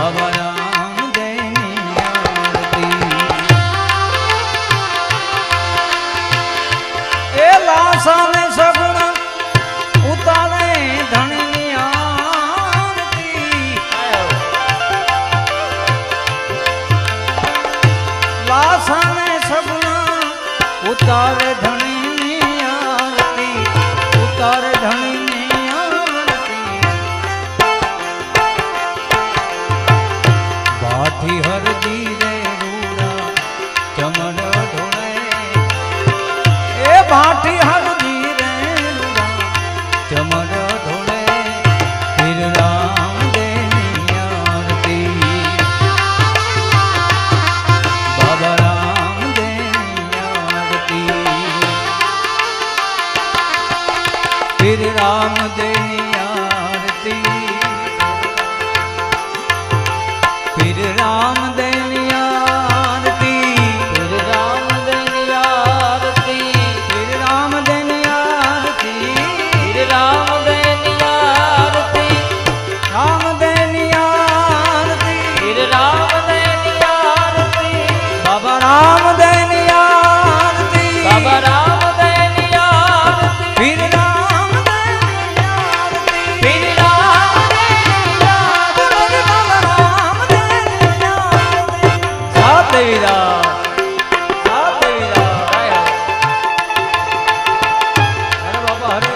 બાબા રામદેવની આરતી એ લાસાને સગુણ ઉતારે ધણીની આરતી લાસાને સગુણ ઉતારે ધણીની આરતી ઉતારે ધણીની આરતી ભાઠી હરદી રે રૂડા ચમર ઢોળે એ ભાઠી હરદી રે રૂડા ચમર ઢોળે પીર રામદેવની આરતી બાબા રામદેવની આરતી પીર રામદેવની આરતી પીર રામદેવની આરતી પીર રામદેવની આરતી પીર રામદેવની આરતી પીર રામદેવની આરતી રામદેવની આરતી પીર રામદેવની આરતી બાબા રામદેવની આરતી બાબા રામદેવની આરતી પીર રામદેવની આરતી પીર રામદેવની આરતી બાબા રામદેવની આરતી સાત દેવીદાસ આયા અરે બાબા હરે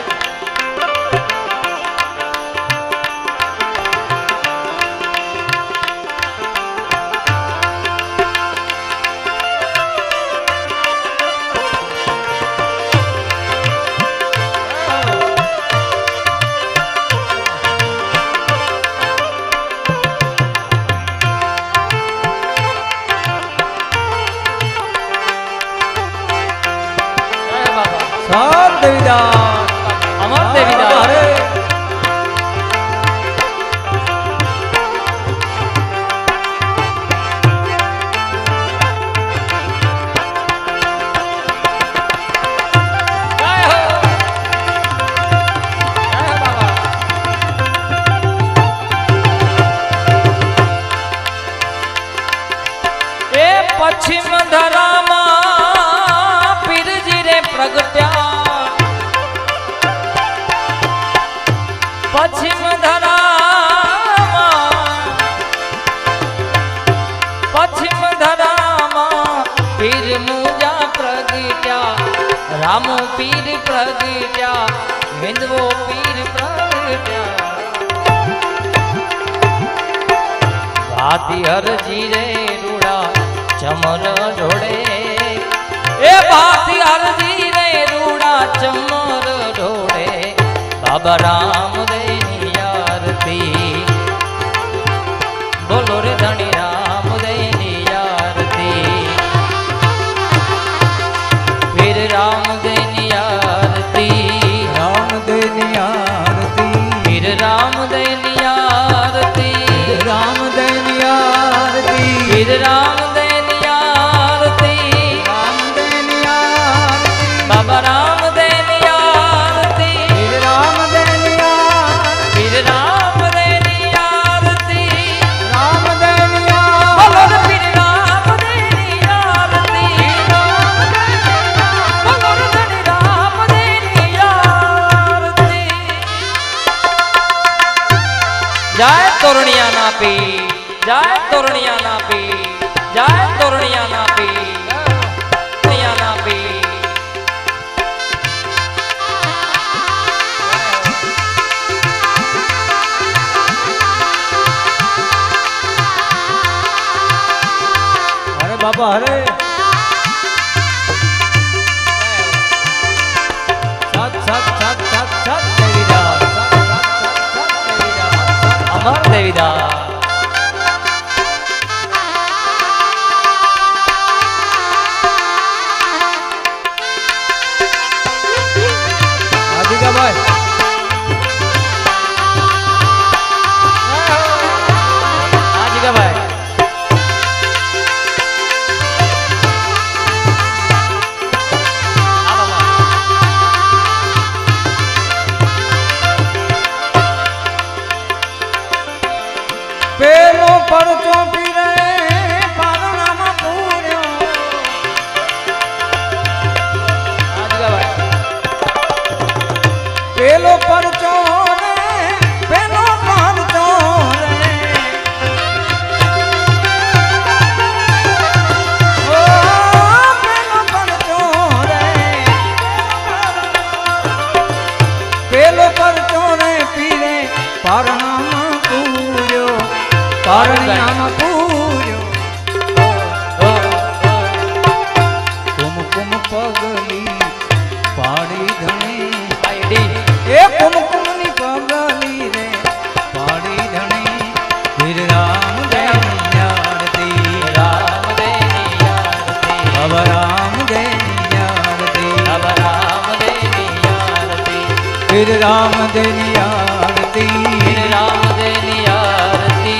સાત દેવીદાસ અમર દેવીદાસ હરે પશ્ચિમ ધરામાં પીરજી રે પ્રગટ્યા પશ્ચિમ ધરામાં પીર મુજા પ્રગટ્યા રામો પીર પ્રગટ્યા હિંદવો પીર પ્રગટ્યા ભાતી હરજી રે રૂડા ચમર ઢોળે એ ભાતી હરજી રે રૂડા ચમર ઢોળે બાબા રામદેવની આરતી બોલો રે ધણી રામદેવની આરતી પીર રામદેવની આરતી રામદેવની આરતી પીર રામદેવની આરતી રામદેવની આરતી પીર રામદેવની આરતી રામદેવની આરતી બાબા રામદેવની આરતી પીર રામદેવની આરતી પીર રામદેવની આરતી રામદેવની આરતી બોલો રે પીર રામદેવની આરતી બોલો રે ધણી રામદેવની આરતી જય તોરણિયાના પીર જય તોરણિયાના પીર જય તોરણિયાના પીર તોરણિયાના પીર અરે બાબા હરે સાત સાત સાત સાત સાત દેવીદાસ સાત સાત સાત સાત દેવીદાસ અમર દેવીદાસ ભાઈ આ જગા ભાઈ પારણામાં પૂર્યો પારણિયામાં પૂર્યો કુમકુમ પગલી પાડી ધણી એ કુમકુમની પગલી રે પાડી ધણી વીર રામ દેની આરતી રામ દેની આરતી બાબા રામ દેની આરતી બાબા રામ દેની આરતી વીર રામ દેની આરતી રામ દેની આરતી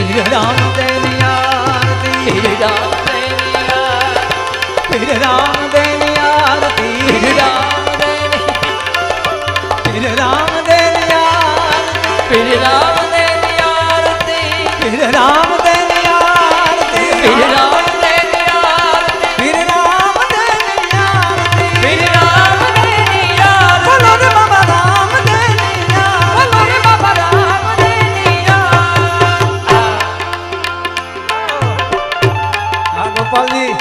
વીર રામ દેની આરતી રામ દેની આરતી વીર રામ દેની આરતી રામ દેની વીર રામ દેની આરતી રામ દેની આરતી વીર રામ દેની આરતી રામ દેની આરતી વીર રામ દેની આરતી વીર રામ દેની આરતી બોલો રે બાબા રામ દેની આરતી બોલો રે બાબા રામ દેની આરતી આ ગોપાલજી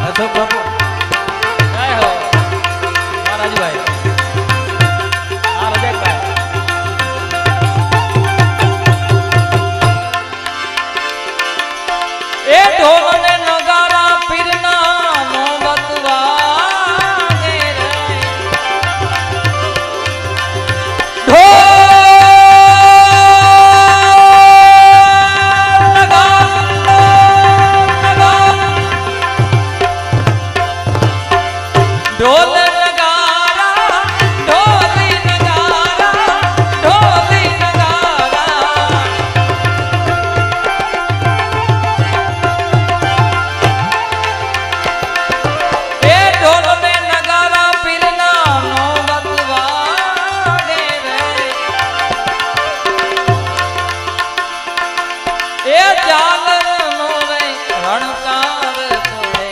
અશોક બાપુ જય હો રાજુભાઈ હા રજકભાઈ એ ઢોલ ને નગારા પીરના નોબત વાગે રે ઢોલ નગારા ઢોલી નગારા ઢોલી નગારા એ ઢોલ ને નગારા પીરના નોબત વાગે રે એ ચાલનો રે રણકાર પડે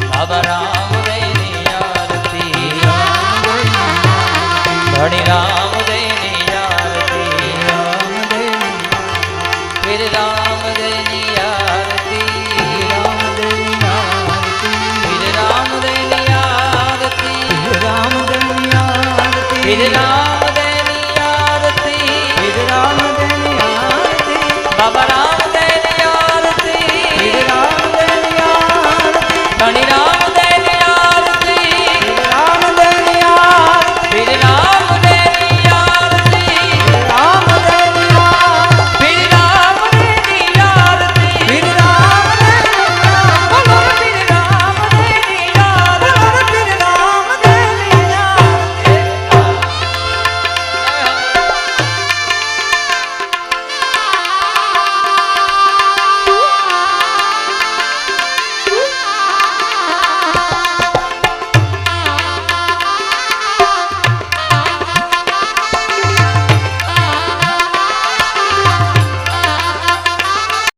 બાબા રામ દેની આરતી ધણી રામ દેની આરતી વીર રામ દેની આરતી રામ દેની આરતી વીર રામ દેની આરતી રામ દેની આરતી વીર રામ